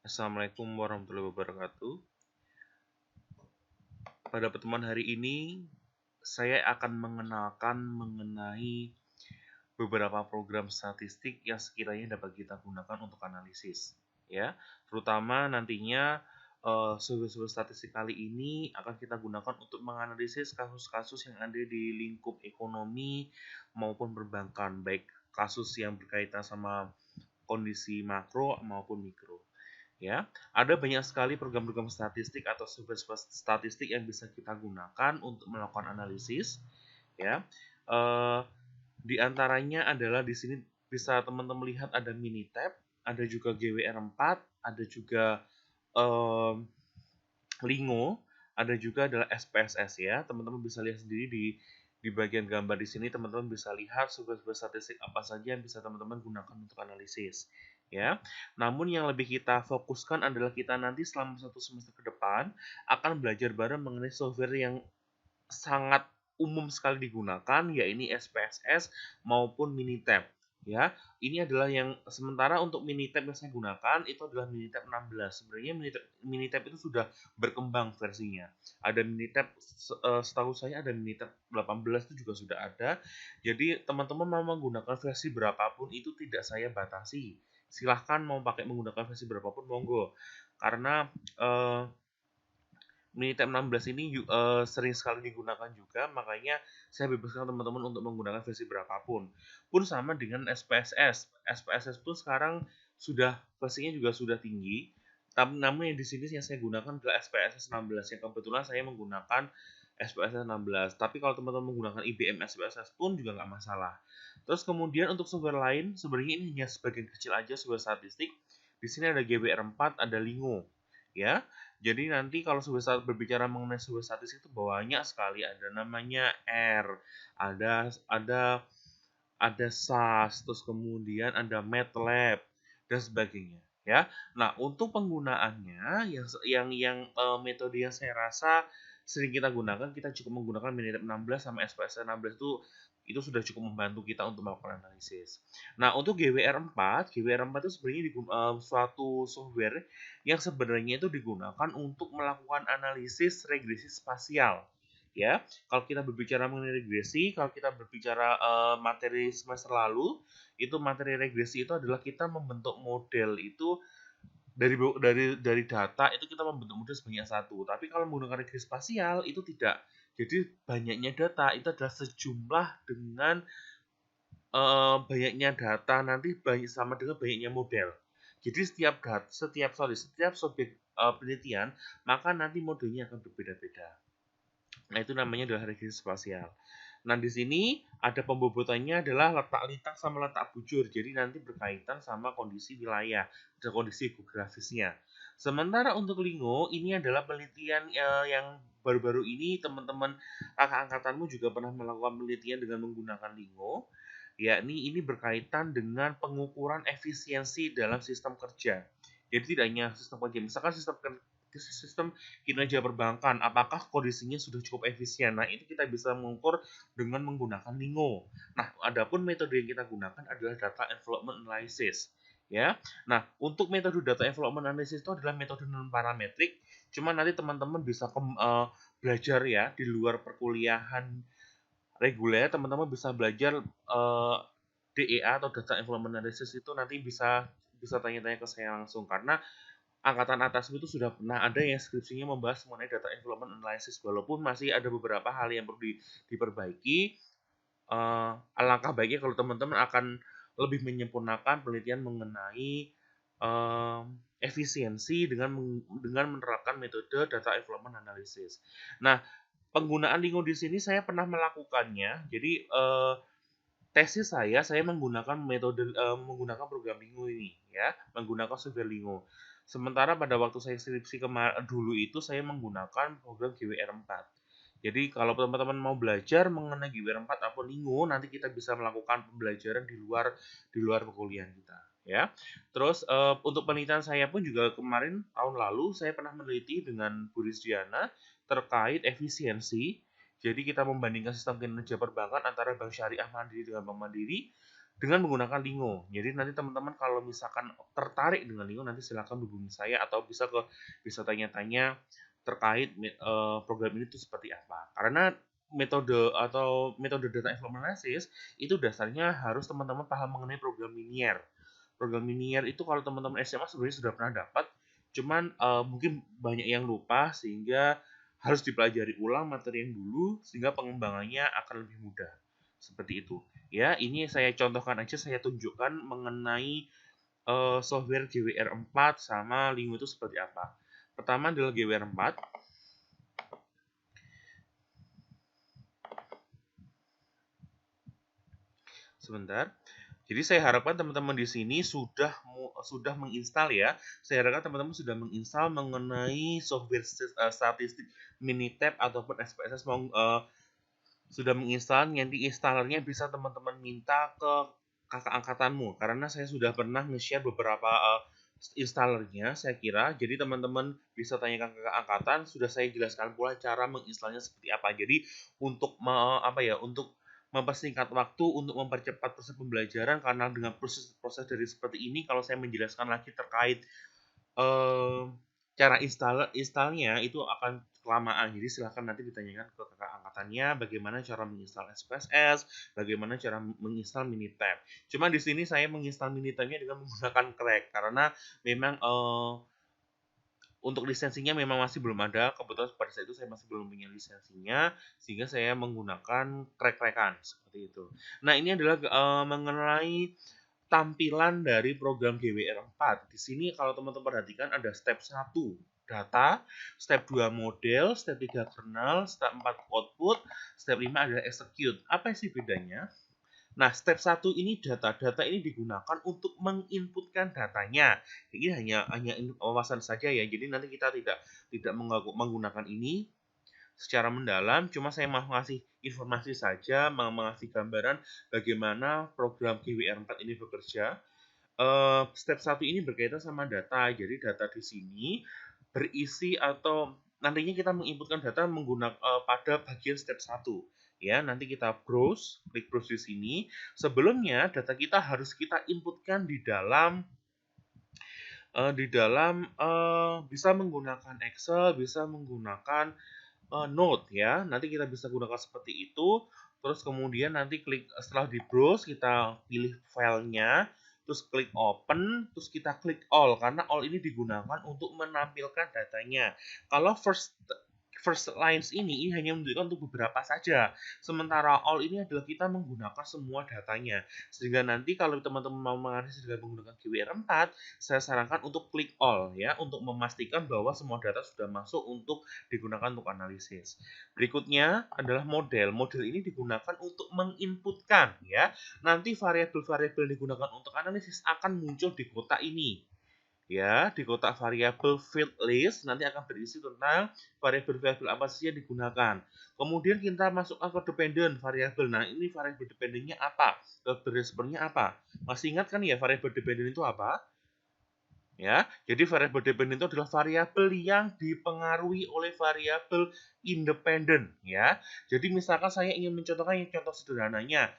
Assalamualaikum warahmatullahi wabarakatuh. Pada pertemuan hari ini, saya akan mengenalkan mengenai beberapa program statistik yang sekiranya dapat kita gunakan untuk analisis. Ya, terutama nantinya sumber-sumber statistik kali ini akan kita gunakan untuk menganalisis kasus-kasus yang ada di lingkup ekonomi maupun perbankan, baik kasus yang berkaitan sama kondisi makro maupun mikro. Ya, ada banyak sekali program-program statistik atau sumber-sumber statistik yang bisa kita gunakan untuk melakukan analisis. Ya, eh, di antaranya adalah di sini bisa teman-teman lihat ada Minitab, ada juga GWR4, ada juga eh, Lingo, ada juga adalah SPSS ya. Teman-teman bisa lihat sendiri di bagian gambar di sini teman-teman bisa lihat sumber-sumber statistik apa saja yang bisa teman-teman gunakan untuk analisis ya. Namun yang lebih kita fokuskan adalah kita nanti selama satu semester ke depan akan belajar bareng mengenai software yang sangat umum sekali digunakan yaitu SPSS maupun Minitab ya. Ini adalah yang sementara untuk Minitab yang saya gunakan itu adalah Minitab 16. Sebenarnya Minitab itu sudah berkembang versinya. Ada Minitab setahu saya ada Minitab 18 itu juga sudah ada. Jadi teman-teman mau menggunakan versi berapapun itu tidak saya batasi. Silahkan mau pakai menggunakan versi berapapun monggo. Karena Minitab 16 ini sering sekali digunakan juga, makanya saya bebaskan teman-teman untuk menggunakan versi berapapun. Pun sama dengan SPSS. SPSS pun sekarang sudah versinya juga sudah tinggi. Tapi namun yang di sini yang saya gunakan adalah SPSS 16 yang kebetulan saya menggunakan SPSS 16. Tapi kalau teman-teman menggunakan IBM SPSS pun juga nggak masalah. Terus kemudian untuk sumber lain, sebenarnya ini hanya sebagian kecil aja sumber statistik. Di sini ada GBR4, ada Lingo. Ya, jadi nanti kalau saat berbicara mengenai sumber statistik itu banyak sekali, ada namanya R, ada SAS, terus kemudian ada MATLAB dan sebagainya ya. Nah, untuk penggunaannya metode yang saya rasa sering kita gunakan, kita cukup menggunakan Minitab 16 sama SPSS 16 itu sudah cukup membantu kita untuk melakukan analisis. Nah, untuk GWR4 itu sebenarnya suatu software yang sebenarnya itu digunakan untuk melakukan analisis regresi spasial. Ya, kalau kita berbicara mengenai regresi, kalau kita berbicara materi semester lalu, itu materi regresi itu adalah kita membentuk model itu dari data itu kita membentuk model sebanyak satu. Tapi kalau menggunakan regresi spasial itu tidak. Jadi banyaknya data itu adalah sejumlah dengan banyaknya data nanti sama dengan banyaknya model. Jadi setiap subjek penelitian maka nanti modelnya akan berbeda-beda. Nah, itu namanya adalah regresi spasial. Nah, di sini ada pembobotannya adalah letak lintang sama letak bujur. Jadi nanti berkaitan sama kondisi wilayah dan kondisi geografisnya. Sementara untuk Lingo, ini adalah penelitian yang baru-baru ini teman-teman kakak angkatanmu juga pernah melakukan penelitian dengan menggunakan Lingo. Yakni ini berkaitan dengan pengukuran efisiensi dalam sistem kerja. Jadi tidak hanya sistem kerja, misalkan sistem kinerja perbankan, apakah kondisinya sudah cukup efisien. Nah, itu kita bisa mengukur dengan menggunakan Lingo. Nah, adapun metode yang kita gunakan adalah data envelopment analysis. Ya. Nah, untuk metode data envelopment analysis itu adalah metode non parametrik. Cuma nanti teman-teman bisa belajar ya di luar perkuliahan reguler, teman-teman bisa belajar DEA atau data envelopment analysis itu nanti bisa bisa tanya-tanya ke saya langsung karena angkatan atas itu sudah pernah ada yang skripsinya membahas mengenai data envelopment analysis walaupun masih ada beberapa hal yang perlu diperbaiki. Alangkah baiknya kalau teman-teman akan lebih menyempurnakan penelitian mengenai efisiensi dengan menerapkan metode data envelopment analysis. Nah, penggunaan Lingo di sini saya pernah melakukannya. Jadi tesis saya menggunakan program Lingo ini ya, menggunakan software Lingo. Sementara pada waktu saya skripsi dulu itu saya menggunakan program GWR4. Jadi kalau teman-teman mau belajar mengenai GWR4 atau Lingo, nanti kita bisa melakukan pembelajaran di luar perkuliahan kita ya. Terus untuk penelitian saya pun juga kemarin tahun lalu saya pernah meneliti dengan Bu Rizdiana terkait efisiensi. Jadi kita membandingkan sistem kinerja perbankan antara bank syariah mandiri dengan bank mandiri. dengan menggunakan Lingo. Jadi nanti teman-teman kalau misalkan tertarik dengan Lingo, nanti silakan hubungi saya atau bisa tanya-tanya terkait program ini itu seperti apa. Karena metode data analysis itu dasarnya harus teman-teman paham mengenai program linear. Program linear itu kalau teman-teman SMA sebenarnya sudah pernah dapat, cuman mungkin banyak yang lupa sehingga harus dipelajari ulang materi yang dulu sehingga pengembangannya akan lebih mudah. Seperti itu. Ya, ini saya contohkan aja, saya tunjukkan mengenai software GWR4 sama Lingo itu seperti apa. Pertama adalah GWR4. Sebentar. Jadi saya harapkan teman-teman di sini sudah menginstal ya. Saya harapkan teman-teman sudah menginstal mengenai software statistik Minitab ataupun SPSS sudah menginstal. Nanti installernya bisa teman-teman minta ke kakak angkatanmu karena saya sudah pernah nge-share beberapa installernya saya kira. Jadi teman-teman bisa tanyakan ke kakak angkatan, sudah saya jelaskan pula cara menginstalnya seperti apa. Jadi untuk untuk mempersingkat waktu, untuk mempercepat proses pembelajaran karena dengan proses dari seperti ini kalau saya menjelaskan lagi terkait eh, cara installnya itu akan kelamaan. Jadi silahkan nanti ditanyakan ke kakak angkatannya bagaimana cara menginstal SPSS, bagaimana cara menginstal Minitab. Cuma di sini saya menginstal Minitabnya dengan menggunakan crack karena memang untuk lisensinya memang masih belum ada. Kebetulan pada saat itu saya masih belum punya lisensinya sehingga saya menggunakan crack-crackan seperti itu. Nah, ini adalah mengenai tampilan dari program GWR4. Di sini kalau teman-teman perhatikan ada step 1 data, step 2 model, step 3 kernel, step 4 output, step 5 adalah execute. Apa sih bedanya? Nah, step 1 ini data. Data ini digunakan untuk menginputkan datanya. Ini hanya wawasan saja ya. Jadi nanti kita tidak menggunakan ini secara mendalam, cuma saya mau ngasih informasi saja, mau ngasih gambaran bagaimana program GWR4 ini bekerja. Step 1 ini berkaitan sama data. Jadi data di sini berisi atau nantinya kita menginputkan data menggunakan pada bagian step 1. Ya, nanti kita klik browse di sini. Sebelumnya data kita harus kita inputkan bisa menggunakan Excel, bisa menggunakan Note ya. Nanti kita bisa gunakan seperti itu. Terus kemudian nanti klik setelah di browse kita pilih filenya, terus klik open, terus kita klik all karena all ini digunakan untuk menampilkan datanya. Kalau first lines ini hanya menunjukkan untuk beberapa saja. Sementara all ini adalah kita menggunakan semua datanya. Sehingga nanti kalau teman-teman mau menganalisis dengan menggunakan GWR4, saya sarankan untuk klik all ya untuk memastikan bahwa semua data sudah masuk untuk digunakan untuk analisis. Berikutnya adalah model. Model ini digunakan untuk menginputkan ya. Nanti variabel-variabel yang digunakan untuk analisis akan muncul di kotak ini. Ya, di kotak variabel field list nanti akan berisi tentang variabel-variabel apa saja yang digunakan. Kemudian kita masukkan ke dependent variabel. Nah, ini variabel dependentnya apa? Responnya apa? Masih ingat kan ya variabel dependent itu apa? Ya, jadi variabel dependent itu adalah variabel yang dipengaruhi oleh variabel independen ya. Jadi misalkan saya ingin mencontohkan yang contoh sederhananya,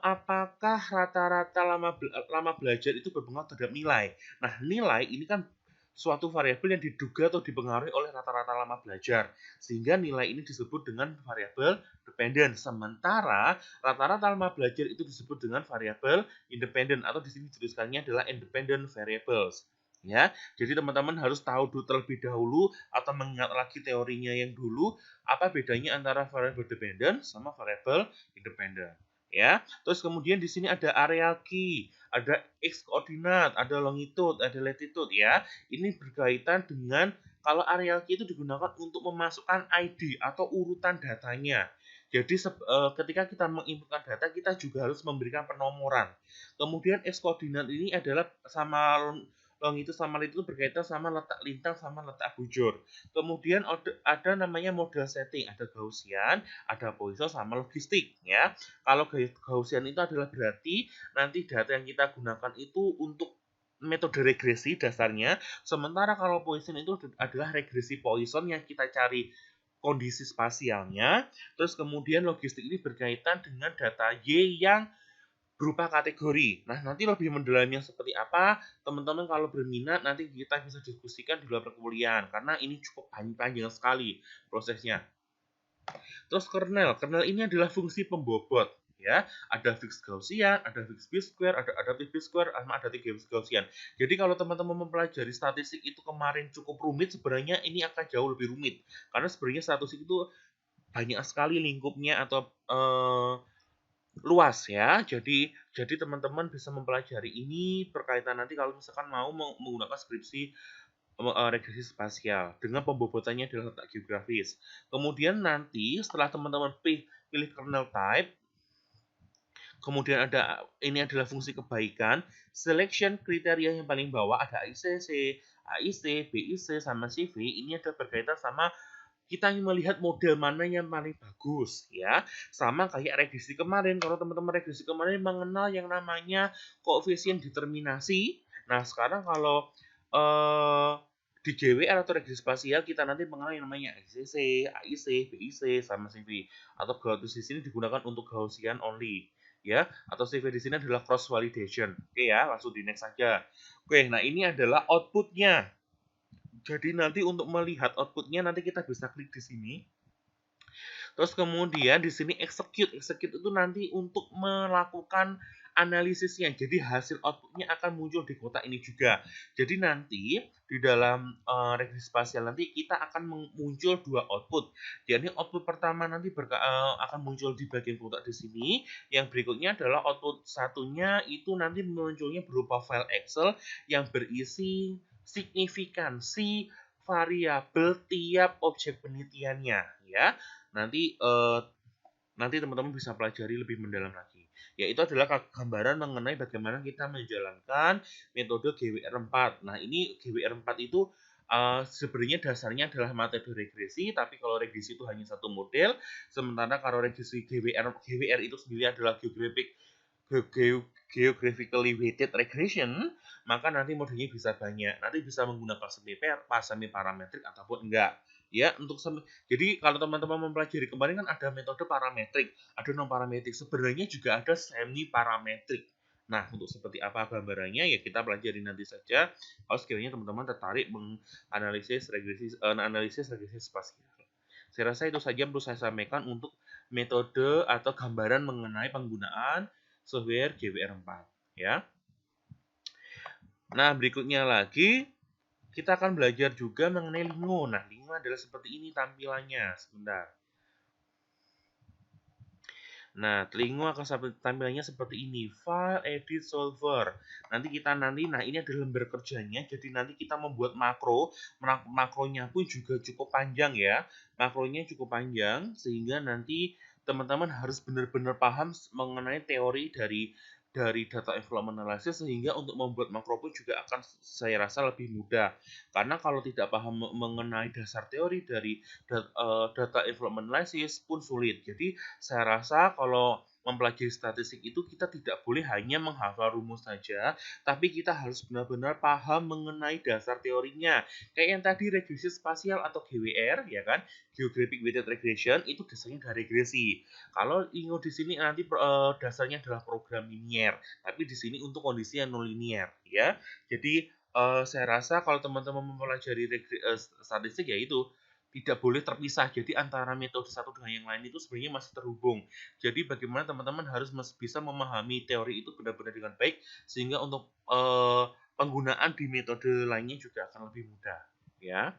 apakah rata-rata lama belajar itu berpengaruh terhadap nilai? Nah, nilai ini kan suatu variabel yang diduga atau dipengaruhi oleh rata-rata lama belajar. Sehingga nilai ini disebut dengan variabel dependent. Sementara rata-rata lama belajar itu disebut dengan variabel independen atau di sini tulisannya adalah independent variables. Ya, jadi teman-teman harus tahu dulu terlebih dahulu atau mengingat lagi teorinya yang dulu apa bedanya antara variable dependent sama variable independent. Ya, terus kemudian di sini ada area key, ada x koordinat, ada longitude, ada latitude ya. Ini berkaitan dengan kalau area key itu digunakan untuk memasukkan ID atau urutan datanya. Jadi ketika kita menginputkan data kita juga harus memberikan penomoran. Kemudian x koordinat ini adalah sama longitude sama latitude berkaitan sama letak lintang sama letak bujur. Kemudian ada namanya model setting, ada Gaussian, ada Poisson sama logistik ya. Kalau Gaussian itu adalah berarti nanti data yang kita gunakan itu untuk metode regresi dasarnya, sementara kalau Poisson itu adalah regresi Poisson yang kita cari kondisi spasialnya. Terus kemudian logistik ini berkaitan dengan data Y yang berupa kategori. Nah, nanti lebih mendalamnya seperti apa, teman-teman kalau berminat nanti kita bisa diskusikan di luar perkuliahan karena ini cukup panjang sekali prosesnya. Terus kernel ini adalah fungsi pembobot ya. Ada fixed Gaussian, ada fixed B-square, ada adaptive B-square, sama ada 3 fixed Gaussian. Jadi kalau teman-teman mempelajari statistik itu kemarin cukup rumit, sebenarnya ini akan jauh lebih rumit. Karena sebenarnya statistik itu banyak sekali lingkupnya atau luas ya. Jadi teman-teman bisa mempelajari ini berkaitan nanti kalau misalkan mau menggunakan skripsi regresi spasial dengan pembobotannya adalah letak geografis. Kemudian nanti setelah teman-teman pilih kernel type, kemudian ini adalah fungsi kebaikan, selection kriteria yang paling bawah ada ICC, AIC, BIC, sama CV. Ini adalah berkaitan sama kita ingin melihat model mana yang paling bagus ya. Sama kayak regresi kemarin, kalau teman-teman regresi kemarin mengenal yang namanya koefisien determinasi. Nah, sekarang kalau di GWR atau regresi spasial kita nanti mengenal yang namanya ICC, AIC, BIC, sama CV. Atau Gaussian di sini digunakan untuk Gaussian only ya, atau CV di sini adalah cross validation. Oke ya, langsung di next saja. Oke, nah ini adalah outputnya. Jadi nanti untuk melihat outputnya nanti kita bisa klik di sini. Terus kemudian di sini execute. Execute itu nanti untuk melakukan analisisnya. Jadi hasil outputnya akan muncul di kotak ini juga. Jadi nanti di dalam regresi spasial nanti kita akan muncul dua output. Jadi output pertama nanti akan muncul di bagian kotak di sini. Yang berikutnya adalah output satunya itu nanti munculnya berupa file Excel yang berisi signifikansi variabel tiap objek penelitiannya ya. Nanti teman-teman bisa pelajari lebih mendalam lagi. Yaitu adalah gambaran mengenai bagaimana kita menjalankan metode GWR4. Nah, ini GWR4 itu sebenarnya dasarnya adalah metode regresi, tapi kalau regresi itu hanya satu model, sementara kalau regresi GWR itu sendiri adalah geographically weighted regression, maka nanti modelnya bisa banyak. Nanti bisa menggunakan semi parametrik ataupun enggak. Ya, jadi kalau teman-teman mempelajari kemarin kan ada metode parametrik, ada non parametrik. Sebenarnya juga ada semi parametrik. Nah, untuk seperti apa gambarannya ya kita pelajari nanti saja. Kalau sekiranya teman-teman tertarik menganalisis regresi spasial. Saya rasa itu saja perlu saya sampaikan untuk metode atau gambaran mengenai penggunaan software GWR4 ya. Nah, berikutnya lagi kita akan belajar juga mengenai Lingo. Nah, Lingo adalah seperti ini tampilannya. Sebentar. Nah, Lingo akan tampilannya seperti ini. File Edit Solver. Nah ini adalah lembar kerjanya. Jadi nanti kita membuat makro. Makronya pun juga cukup panjang ya. Makronya cukup panjang sehingga nanti teman-teman harus benar-benar paham mengenai teori dari data development analysis sehingga untuk membuat makro pun juga akan saya rasa lebih mudah. Karena kalau tidak paham mengenai dasar teori dari data development analysis pun sulit. Jadi saya rasa kalau mempelajari statistik itu kita tidak boleh hanya menghafal rumus saja, tapi kita harus benar-benar paham mengenai dasar teorinya. Kayak yang tadi regresi spasial atau GWR ya kan, Geographic Weighted Regression itu dasarnya dari regresi. Kalau Lingo di sini nanti dasarnya adalah program linier, tapi di sini untuk kondisi yang non linier ya. Jadi saya rasa kalau teman-teman mempelajari statistik ya itu tidak boleh terpisah. Jadi antara metode satu dengan yang lain itu sebenarnya masih terhubung. Jadi bagaimana teman-teman harus bisa memahami teori itu benar-benar dengan baik sehingga untuk penggunaan di metode lainnya juga akan lebih mudah, ya.